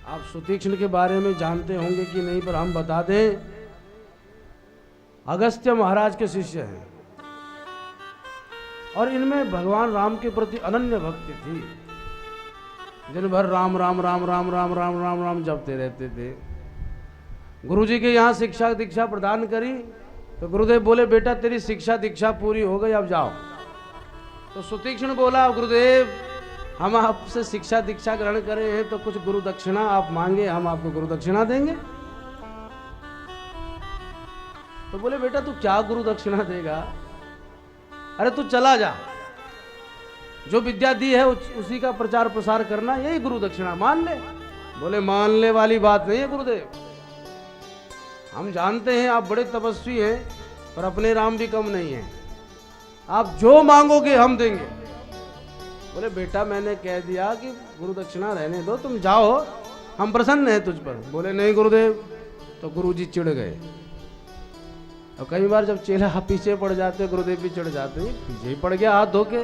आप सुतीक्ष्ण के बारे में जानते होंगे कि नहीं, पर हम बता दें, अगस्त्य महाराज के शिष्य हैं और इनमें भगवान राम के प्रति अनन्य भक्ति थी। दिन भर राम राम राम राम राम राम राम राम जपते रहते थे। गुरुजी के यहाँ शिक्षा दीक्षा प्रदान करी तो गुरुदेव बोले, बेटा तेरी शिक्षा दीक्षा पूरी हो गई, अब जाओ। तो सुतीक्ष्ण बोला, गुरुदेव हम आपसे शिक्षा दीक्षा ग्रहण करे हैं तो कुछ गुरु दक्षिणा आप मांगे, हम आपको गुरु दक्षिणा देंगे। तो बोले, बेटा तू क्या गुरु दक्षिणा देगा? अरे तू चला जा, जो विद्या दी है उसी का प्रचार प्रसार करना, यही गुरु दक्षिणा, मान ले। बोले, मानने वाली बात नहीं है गुरुदेव, हम जानते हैं आप बड़े तपस्वी हैं, पर अपने राम भी कम नहीं है, आप जो मांगोगे हम देंगे। बोले, बेटा मैंने कह दिया कि गुरु दक्षिणा रहने दो, तुम जाओ, हम प्रसन्न हैं तुझ पर। बोले, नहीं गुरुदेव। तो गुरुजी चिढ़ गए। और कई बार जब चेला पीछे पड़ जाते, गुरुदेव भी चिढ़ जाते, पीछे ही पड़ गया हाथ धो के।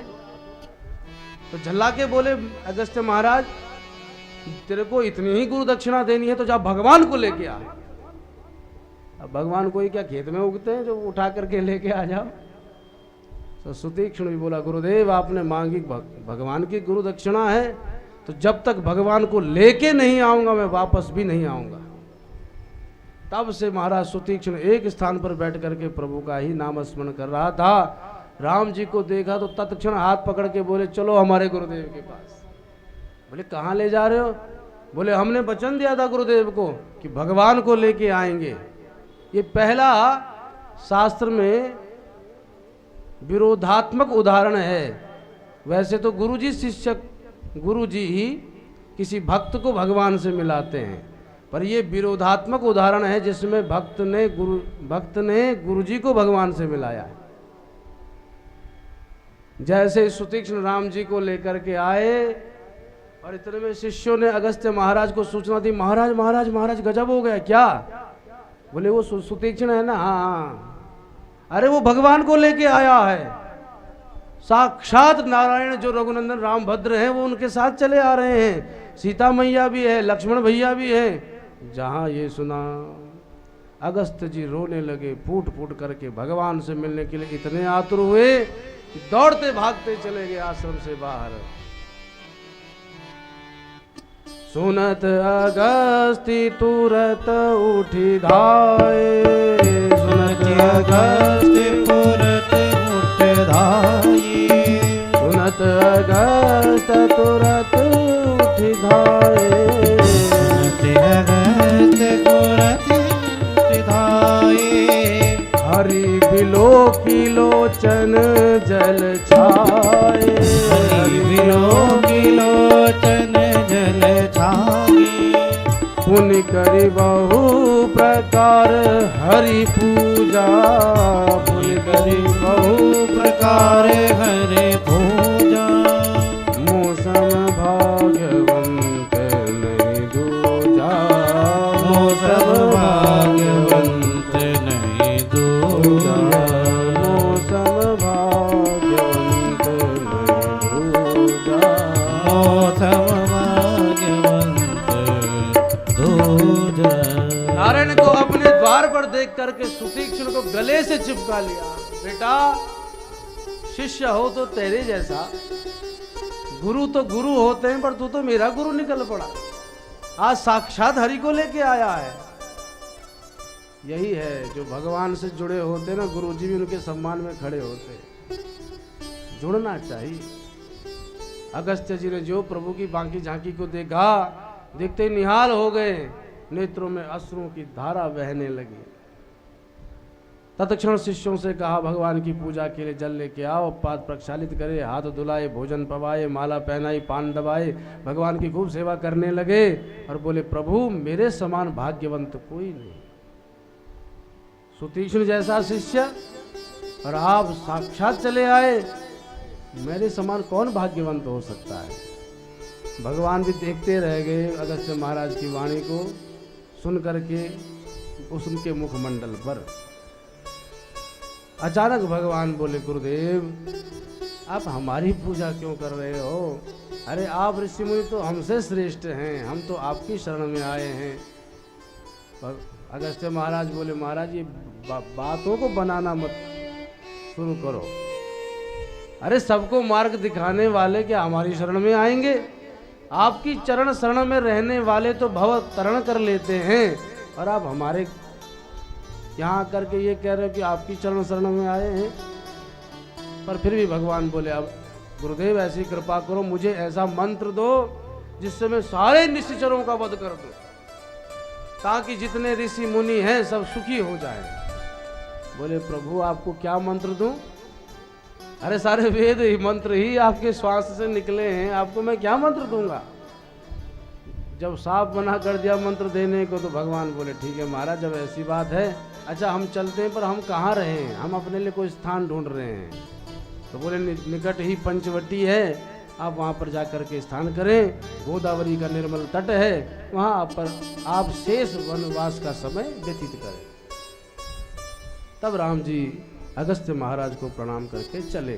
तो झल्ला के बोले, अगस्त्य महाराज तेरे को इतनी ही गुरु दक्षिणा देनी है तो जा भगवान को लेके आ। अब भगवान कोई क्या खेत में उगते हैं जो उठा करके लेके आ जाओ? तो सुतीक्ष्ण भी बोला, गुरुदेव आपने मांगी भगवान की गुरु दक्षिणा है, तो जब तक भगवान को लेके नहीं आऊंगा मैं वापस भी नहीं आऊंगा। तब से महाराज सुतीक्ष्ण एक स्थान पर बैठ करके प्रभु का ही नाम स्मरण कर रहा था। राम जी को देखा तो तत्क्षण हाथ पकड़ के बोले, चलो हमारे गुरुदेव के पास। बोले, कहाँ ले जा रहे हो? बोले, हमने वचन दिया था गुरुदेव को कि भगवान को लेके आएंगे। ये पहला शास्त्र में विरोधात्मक उदाहरण है। वैसे तो गुरुजी ही किसी भक्त को भगवान से मिलाते हैं, पर यह विरोधात्मक उदाहरण है जिसमें भक्त ने गुरुजी को भगवान से मिलाया है। जैसे सुतीक्ष्ण राम जी को लेकर के आए और इतने में शिष्यों ने अगस्त्य महाराज को सूचना दी, महाराज महाराज महाराज गजब हो गया। क्या? बोले, वो सुतीक्ष्ण है ना? हाँ। अरे वो भगवान को लेके आया है, साक्षात नारायण जो रघुनंदन राम भद्र हैं वो उनके साथ चले आ रहे हैं, सीता मैया भी है, लक्ष्मण भैया भी है। जहां ये सुना अगस्त्य जी रोने लगे, फूट फूट करके भगवान से मिलने के लिए इतने आतुर हुए कि दौड़ते भागते चले गए आश्रम से बाहर। सुनत अगस्ती तुरत उठी धाये, सुनत अगस्ती तुरत उठ धाये, सुनत अगस्त तुरत उठी धाये, सुनत अगस्त तुरत उठ धाये। हरि बिलो की लोचन जल छाए, हरि बिलो की लोचन जल छाए। पुनि करी बहु प्रकार हरि पूजा, पुनि करी बहु प्रकार हरि पूजा। मौसम भाग्यवंत नहीं दूजा, मौसम भाग्यवंत नहीं दूजा, मौसम भाग्यवंत नहीं दूजा, मौसम नारायण को अपने द्वार पर देख करके सुतीक्ष्ण को गले से चिपका लिया। बेटा शिष्य हो तो तेरे जैसा, गुरु तो गुरु होते हैं, पर तू तो मेरा गुरु निकल पड़ा। आज साक्षात हरि को लेके आया है। यही है जो भगवान से जुड़े होते ना, गुरु जी भी उनके सम्मान में खड़े होते। जुड़ना चाहिए। अगस्त्य जी ने जो प्रभु की बांकी झांकी को देखा, देखते निहाल हो गए, नेत्रों में अश्रुओं की धारा बहने लगी। तत्क्षण शिष्यों से कहा, भगवान की पूजा के लिए जल लेके आओ, पाद प्रक्षालित करे, हाथ धुलाए, भोजन पवाए, माला पहनाई, पान दबाए, भगवान की खूब सेवा करने लगे और बोले, प्रभु मेरे समान भाग्यवंत कोई नहीं। सुतीक्ष्ण जैसा शिष्य और आप साक्षात चले आए, मेरे समान कौन भाग्यवंत हो सकता है? भगवान भी देखते रह गए अगस्त्य महाराज की वाणी को सुन करके उनके मुखमंडल पर। अचानक भगवान बोले, गुरुदेव आप हमारी पूजा क्यों कर रहे हो? अरे आप ऋषि मुनि तो हमसे श्रेष्ठ हैं, हम तो आपकी शरण में आए हैं। पर अगस्त्य महाराज बोले, महाराज ये बातों को बनाना मत शुरू करो। अरे सबको मार्ग दिखाने वाले क्या हमारी शरण में आएंगे? आपकी चरण शरण में रहने वाले तो भव तरण कर लेते हैं, और आप हमारे यहाँ करके ये कह रहे हो कि आपकी चरण शरण में आए हैं। पर फिर भी भगवान बोले, अब गुरुदेव ऐसी कृपा करो, मुझे ऐसा मंत्र दो जिससे मैं सारे निश्चरों का वध कर दूं, ताकि जितने ऋषि मुनि हैं सब सुखी हो जाएं। बोले, प्रभु आपको क्या मंत्र दूं? अरे सारे वेद ही मंत्र ही आपके श्वास से निकले हैं, आपको मैं क्या मंत्र दूंगा? जब साफ मना कर दिया मंत्र देने को, तो भगवान बोले, ठीक है महाराज, जब ऐसी बात है, अच्छा हम चलते हैं, पर हम कहाँ रहे हैं? हम अपने लिए कोई स्थान ढूंढ रहे हैं। तो बोले, निकट ही पंचवटी है, आप वहाँ पर जाकर के स्नान करें, गोदावरी का निर्मल तट है, वहाँ पर आप शेष वनवास का समय व्यतीत करें। तब राम जी अगस्त्य महाराज को प्रणाम करके चले।